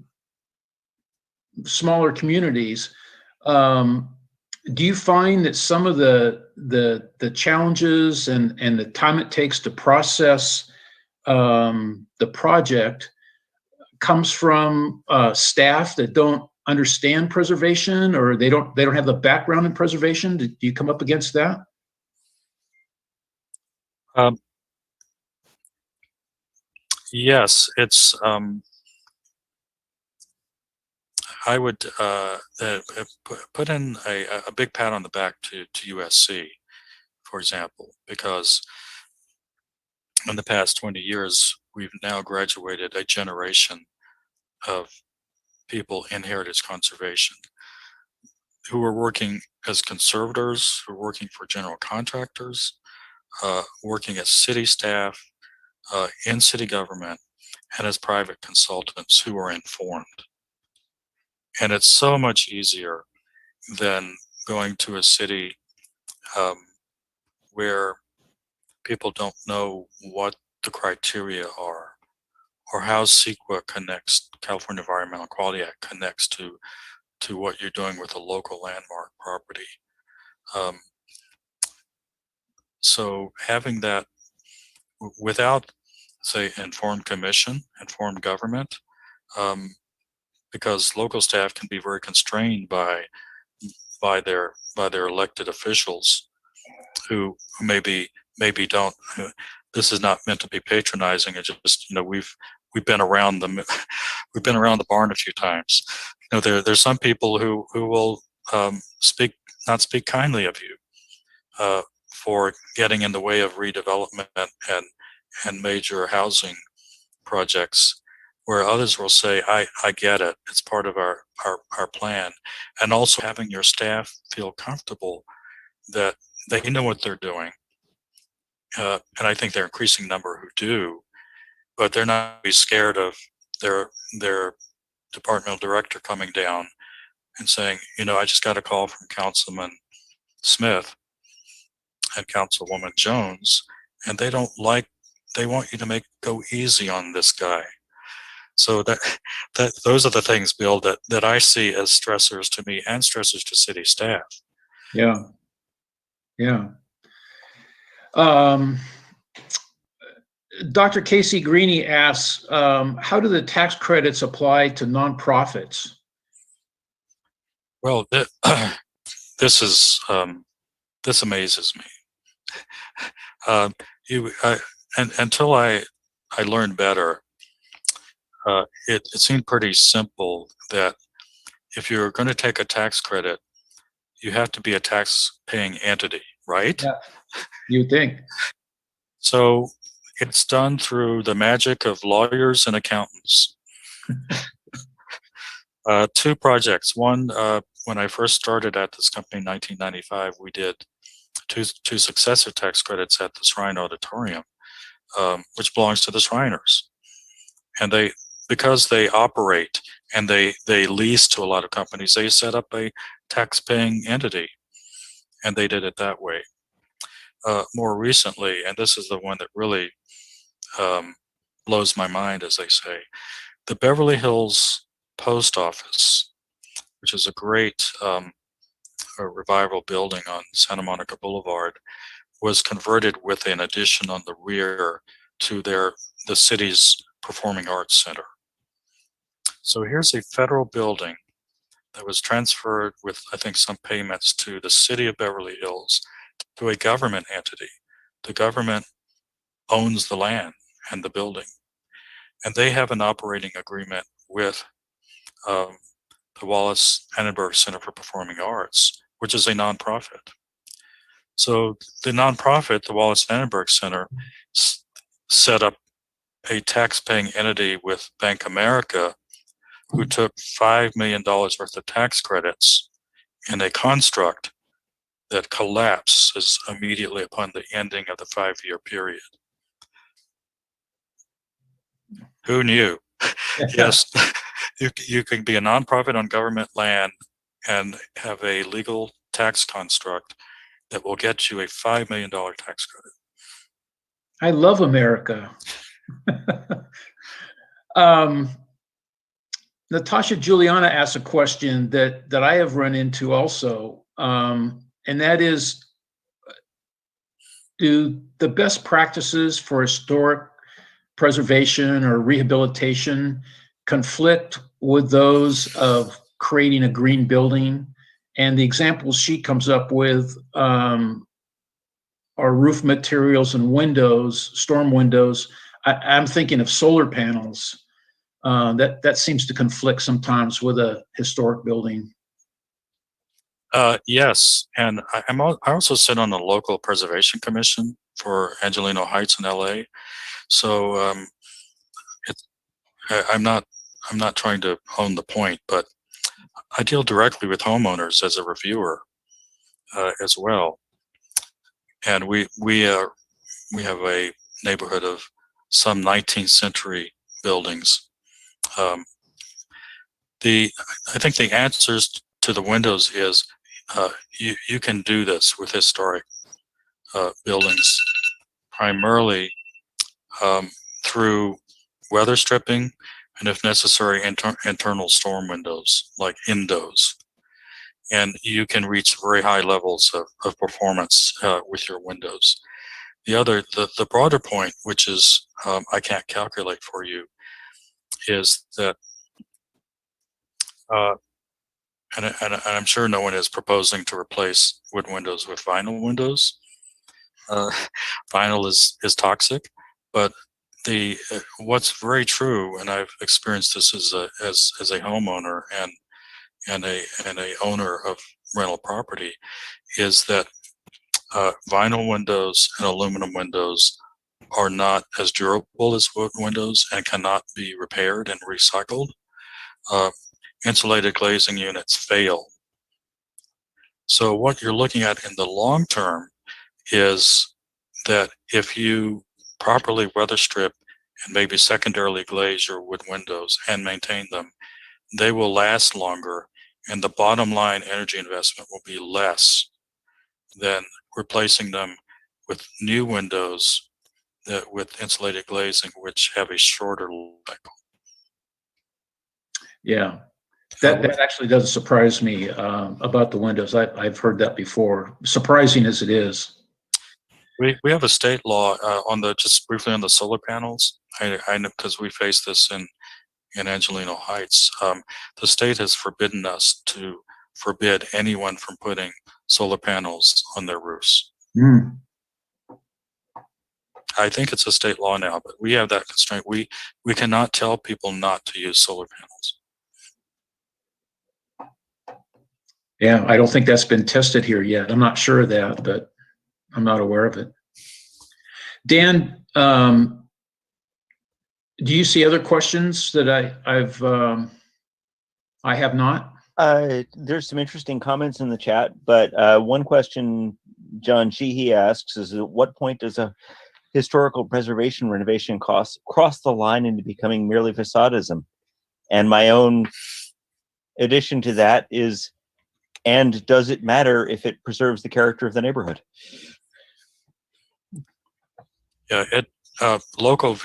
smaller communities, do you find that some of the challenges and the time it takes to process the project comes from staff that don't understand preservation, or they don't have the background in preservation? Do you come up against that? Yes, it's I would put in a big pat on the back to USC, for example, because in the past 20 years, we've now graduated a generation of people in heritage conservation who are working as conservators, who are working for general contractors, working as city staff, in city government, and as private consultants who are informed. And it's so much easier than going to a city where people don't know what the criteria are, or how CEQA connects, California Environmental Quality Act connects to what you're doing with a local landmark property. So having that without, say, informed commission, informed government, because local staff can be very constrained by their elected officials who maybe don't. This is not meant to be patronizing. It's just, you know, we've been around them. We've been around the barn a few times. You know, there's some people who will not speak kindly of you for getting in the way of redevelopment and major housing projects, where others will say, I get it, it's part of our plan. And also having your staff feel comfortable that they know what they're doing. And I think they're increasing number who do, but they're not be scared of their departmental director coming down and saying, you know, I just got a call from Councilman Smith and Councilwoman Jones, and they want you to go easy on this guy. So that those are the things, Bill, that I see as stressors to me and stressors to city staff. Yeah. Um, Dr. Casey Greeny asks, how do the tax credits apply to nonprofits? Well, this is this amazes me. Um, until I learned better, it seemed pretty simple that if you're going to take a tax credit, you have to be a tax-paying entity, right? Yeah, you think. So it's done through the magic of lawyers and accountants. Two projects. One, when I first started at this company in 1995, we did two successor tax credits at the Shrine Auditorium, which belongs to the Shriners. And because they operate and they lease to a lot of companies, they set up a tax-paying entity, and they did it that way. More recently, and this is the one that really blows my mind, as they say, the Beverly Hills Post Office, which is a great a revival building on Santa Monica Boulevard, was converted with an addition on the rear to the city's Performing Arts Center. So here's a federal building that was transferred with, I think, some payments to the city of Beverly Hills to a government entity. The government owns the land and the building, and they have an operating agreement with the Wallace Annenberg Center for Performing Arts, which is a nonprofit. So the nonprofit, the Wallace Annenberg Center, set up a tax-paying entity with Bank America, who took $5 million worth of tax credits in a construct that collapses immediately upon the ending of the 5-year period. Who knew? Yes, you can be a nonprofit on government land and have a legal tax construct that will get you a $5 million tax credit. I love America. Natasha Juliana asked a question that I have run into also, and that is, do the best practices for historic preservation or rehabilitation conflict with those of creating a green building? And the examples she comes up with are roof materials and windows, storm windows. I'm thinking of solar panels. That seems to conflict sometimes with a historic building. Yes, and I also sit on the local preservation commission for Angelino Heights in LA. So I'm not trying to hone the point, but I deal directly with homeowners as a reviewer as well. And we have a neighborhood of some 19th century buildings. I think the answers to the windows is you can do this with historic buildings, primarily through weather stripping, and if necessary, internal storm windows like indos. And you can reach very high levels of performance with your windows. The broader point, which is I can't calculate for you, is that, and I'm sure no one is proposing to replace wood windows with vinyl windows. Vinyl is toxic, but what's very true, and I've experienced this as a homeowner and a owner of rental property, is that vinyl windows and aluminum windows are not as durable as wood windows and cannot be repaired and recycled. Insulated glazing units fail. So what you're looking at in the long term is that if you properly weather strip and maybe secondarily glaze your wood windows and maintain them, they will last longer, and the bottom line energy investment will be less than replacing them with new windows with insulated glazing, which have a shorter cycle. Yeah, that actually doesn't surprise me about the windows. I've heard that before, surprising as it is. We have a state law on the, just briefly on the solar panels. I know because we face this in Angelino Heights. The state has forbidden us to forbid anyone from putting solar panels on their roofs. Mm. I think it's a state law now, but we have that constraint. We cannot tell people not to use solar panels. Yeah, I don't think that's been tested here yet. I'm not sure of that, but I'm not aware of it. Dan, do you see other questions that I have not? There's some interesting comments in the chat, but one question John Sheehy asks is, at what point does a historical preservation renovation cost cross the line into becoming merely facadism? And my own addition to that is, and does it matter if it preserves the character of the neighborhood? Yeah, local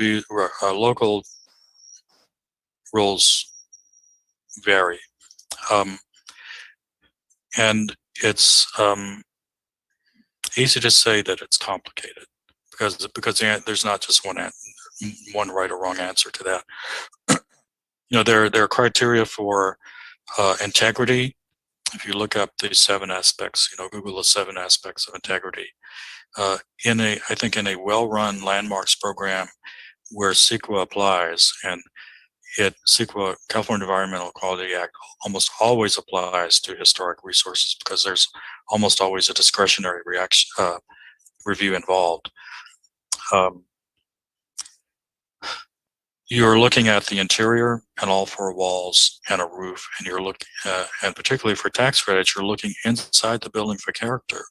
rules vary, and it's easy to say that it's complicated because there's not just one right or wrong answer to that. You know, there are criteria for integrity. If you look up the 7 aspects, you know, Google the 7 aspects of integrity. I think in a well-run landmarks program where CEQA applies, and CEQA, California Environmental Quality Act, almost always applies to historic resources because there's almost always a discretionary review involved. You're looking at the interior and all 4 walls and a roof, and you're looking, and particularly for tax credits, you're looking inside the building for character.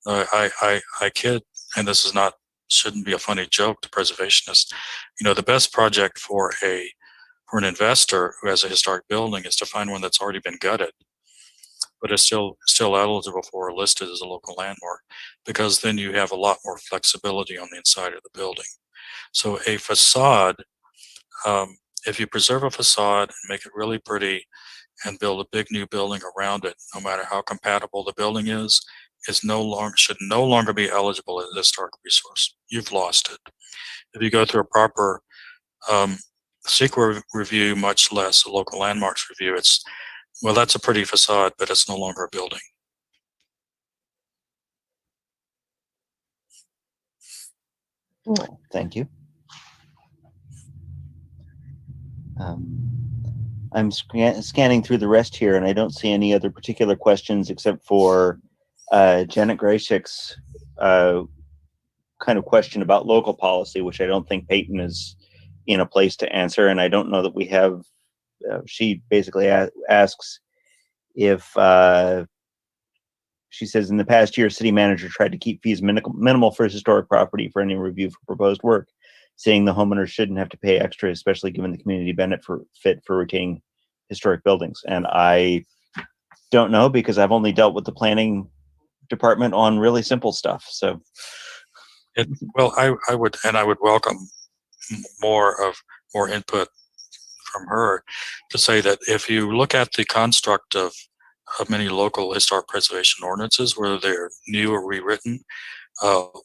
I kid, and this is not, shouldn't be a funny joke to preservationists. You know, the best project for an investor who has a historic building is to find one that's already been gutted, but is still eligible for or listed as a local landmark, because then you have a lot more flexibility on the inside of the building. So a facade, if you preserve a facade and make it really pretty and build a big new building around it, no matter how compatible the building is should no longer be eligible as a historic resource. You've lost it. If you go through a proper CEQA review, much less a local landmarks review, well, that's a pretty facade, but it's no longer a building. Cool. Thank you. I'm scanning through the rest here, and I don't see any other particular questions except for Janet Graychick's kind of question about local policy, which I don't think Peyton is in a place to answer, and I don't know that we have. She basically asks if she says, in the past year, city manager tried to keep fees minimal for historic property for any review for proposed work, saying the homeowners shouldn't have to pay extra, especially given the community benefit for retaining historic buildings. And I don't know, because I've only dealt with the planning department on really simple stuff. So, well, I would welcome more input from her to say that if you look at the construct of many local historic preservation ordinances, whether they're new or rewritten,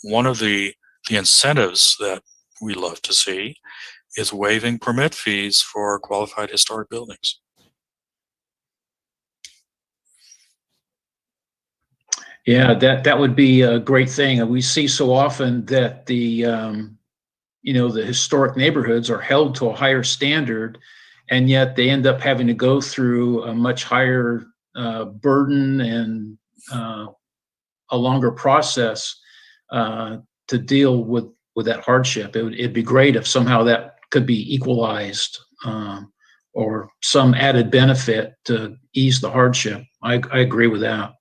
one of the incentives that we love to see is waiving permit fees for qualified historic buildings. Yeah, that would be a great thing. We see so often that the historic neighborhoods are held to a higher standard, and yet they end up having to go through a much higher burden and a longer process to deal with that hardship. It'd be great if somehow that could be equalized, or some added benefit to ease the hardship. I agree with that.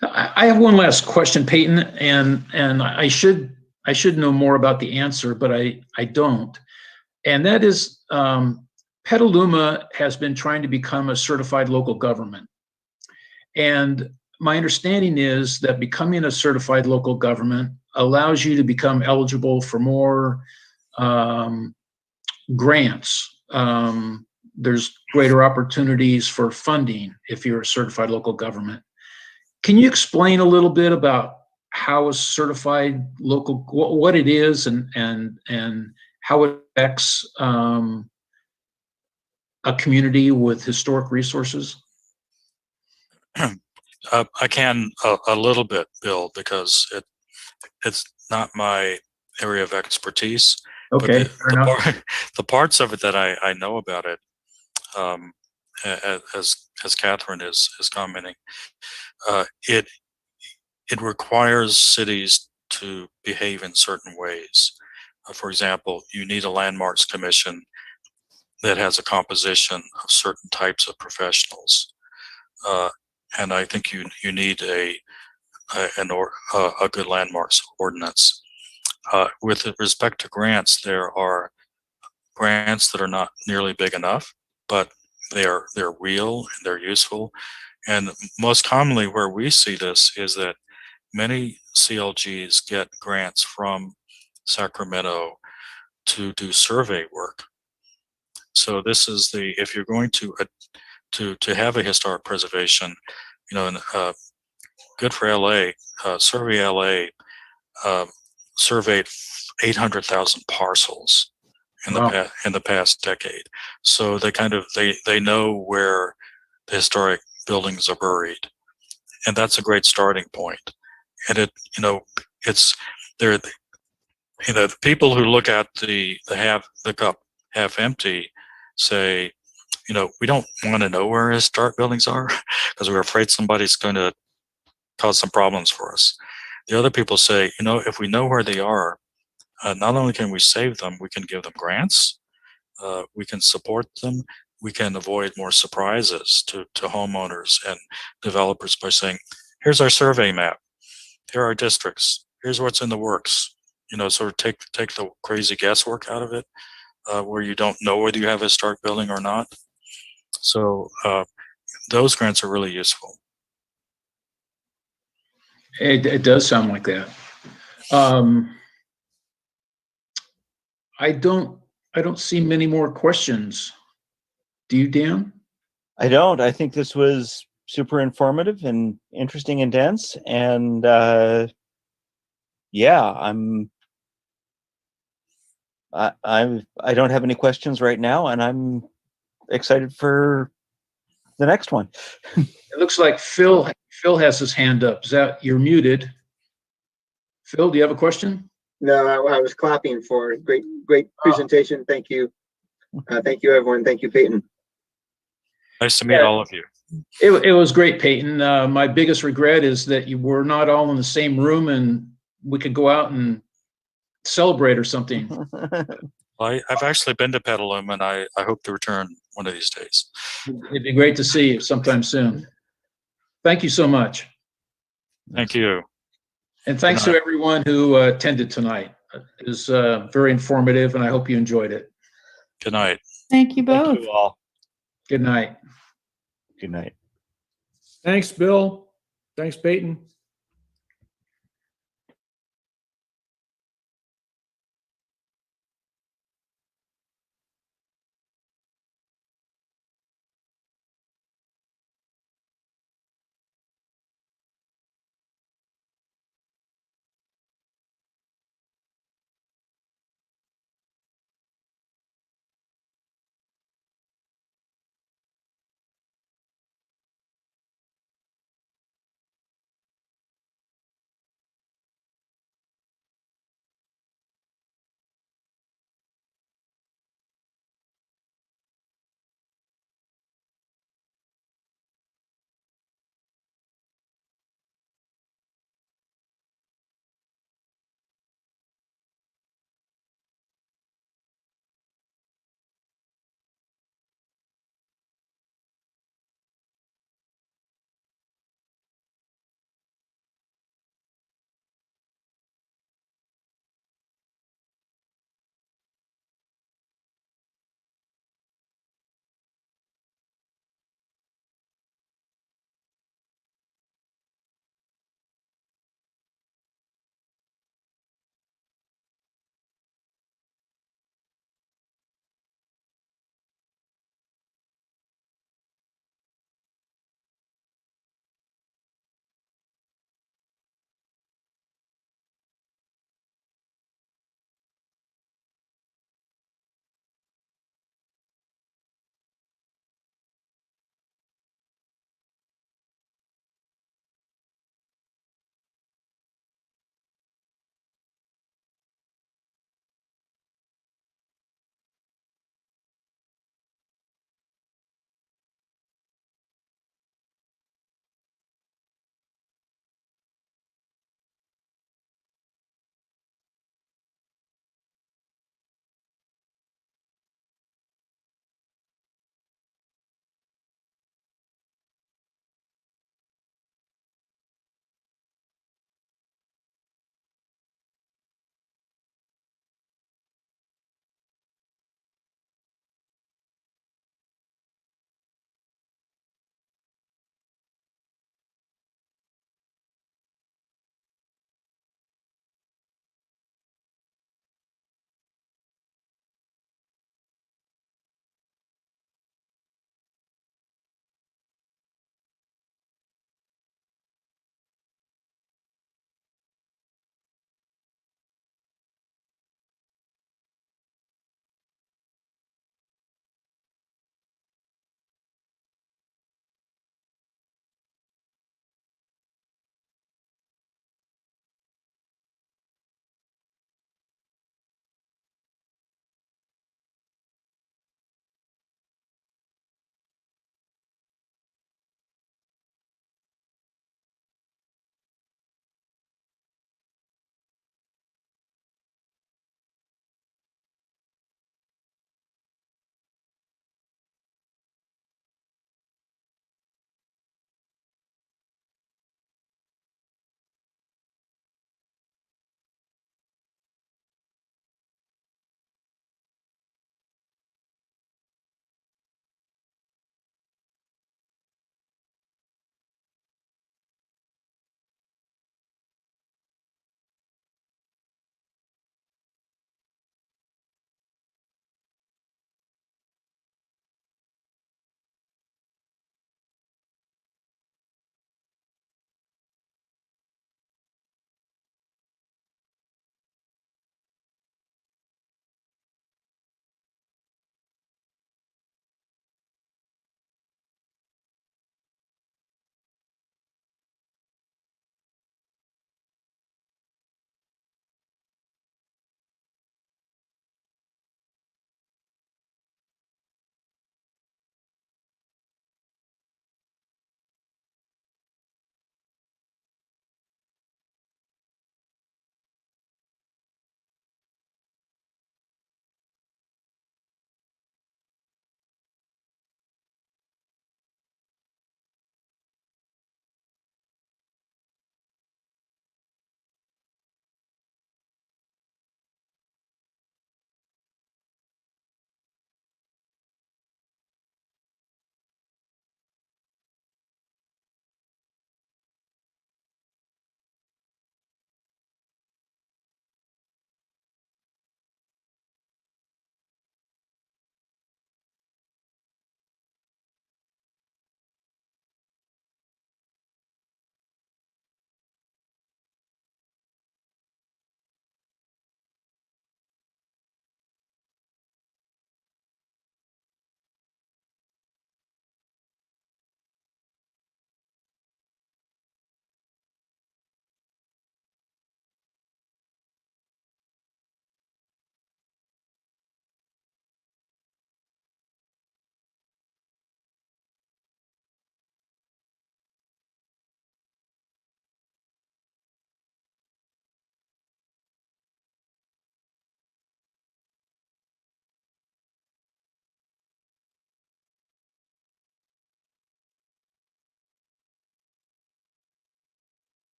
I have one last question, Peyton, and I should know more about the answer, but I don't. And that is, Petaluma has been trying to become a certified local government. And my understanding is that becoming a certified local government allows you to become eligible for more grants. There's greater opportunities for funding if you're a certified local government. Can you explain a little bit about how is certified local, what it is, and how it affects a community with historic resources? I can a little bit, Bill, because it's not my area of expertise. Okay, But fair enough. the parts of it that I know about it, as Catherine is commenting, it requires cities to behave in certain ways. For example, you need a landmarks commission that has a composition of certain types of professionals, and I think you need a good landmarks ordinance. With respect to grants, there are grants that are not nearly big enough, but they're real and they're useful. And most commonly where we see this is that many CLGs get grants from Sacramento to do survey work. So this is if you're going to have a historic preservation, and good for LA, Survey LA surveyed 800,000 parcels in the past decade. So they know where the historic buildings are buried, and that's a great starting point. And it's there. The people who look at the cup half empty say, we don't want to know where historic buildings are because we're afraid somebody's going to cause some problems for us. The other people say, if we know where they are, not only can we save them, we can give them grants, we can support them, we can avoid more surprises to homeowners and developers by saying, here's our survey map, here are our districts, here's what's in the works. Sort of take the crazy guesswork out of it, where you don't know whether you have a historic building or not. So those grants are really useful. It does sound like that. I don't see many more questions. Do you, Dan? I don't. I think this was super informative and interesting and dense. And yeah, I don't have any questions right now, and I'm excited for the next one. It looks like Phil has his hand up. You're muted? Phil, do you have a question? No, I was clapping for great presentation. Thank you. Thank you, everyone. Thank you, Peyton. Nice to meet all of you. It was great, Peyton. My biggest regret is that you were not all in the same room and we could go out and celebrate or something. Well, I've actually been to Petaluma, and I hope to return one of these days. It'd be great to see you sometime soon. Thank you so much. Thank you. And thanks to everyone who attended tonight. It was very informative, and I hope you enjoyed it. Good night. Thank you both. Thank you all. Good night. Good night. Thanks, Bill. Thanks, Peyton.